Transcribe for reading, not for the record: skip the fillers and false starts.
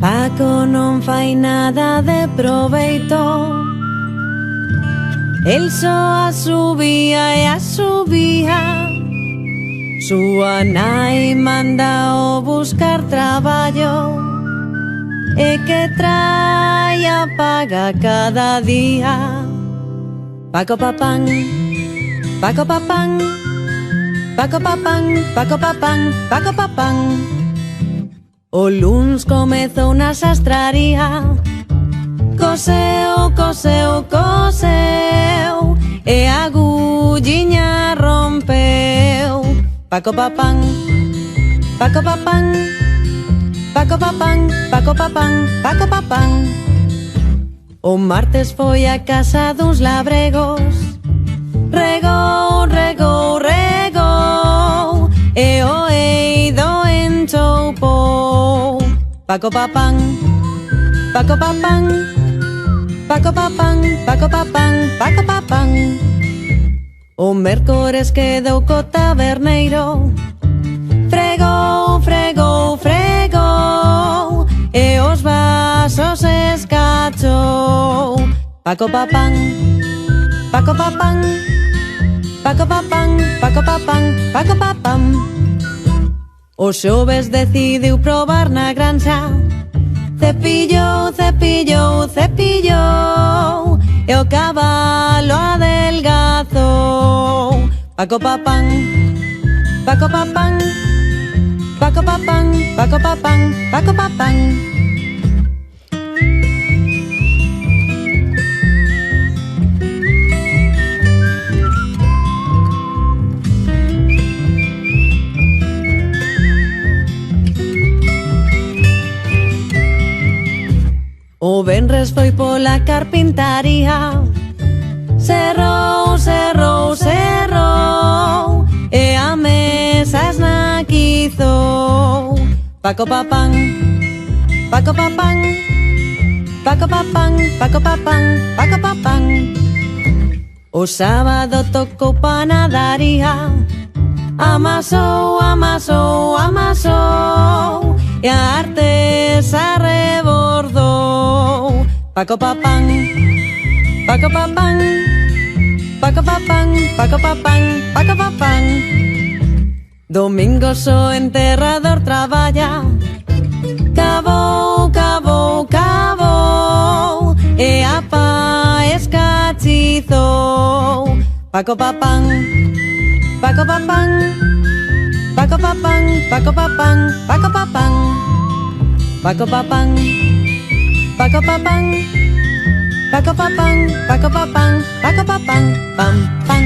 Paco non fai nada de proveito, el só subía e subía. Súa nai manda o buscar traballo e que trai a paga cada día. Paco papán, Paco papán, Paco papán, Paco papán, Paco papán. O luns comezou na sastraría, coseu, coseu, coseu e a agulliña rompeu. Paco papán, Paco papán, Paco papán, Paco papán, Paco papán. O martes foi a casa duns labregos, regou, regou, regou e o eido enchoupou. Paco papán, Paco papán, Paco papán, Paco papán, Paco papán. O mércores quedou co taberneiro, fregou, fregou, fregou e os vasos escachou. Paco papán, Paco papán, Paco papán, Paco papán, Paco papán. O xoves decidiu probar na granxa, cepillou, cepillou, cepillou e o cabalo adelgazou. Paco papán, Paco papán, Paco papán, Paco papán, Paco papán. O venres foi pola carpintaría, cerrou, cerrou, cerrou e a mesa esnaquizou. Paco papán, Paco papán, Paco papán, Paco papán, Paco papán. O sábado tocou panadaría, amasou, amasou, amasou e a artesa rebordou. Paco papán, Paco papán, Paco papán, Paco papán, Paco papán. Domingos o enterrador traballa, cavou, cavou, cavou e a pa escachizou. Paco papán, Paco papán, Paco papán, Paco papán, Paco papán. Paco papán, Paco papán, Paco papán, Paco papán, Paco papán, pam, pam.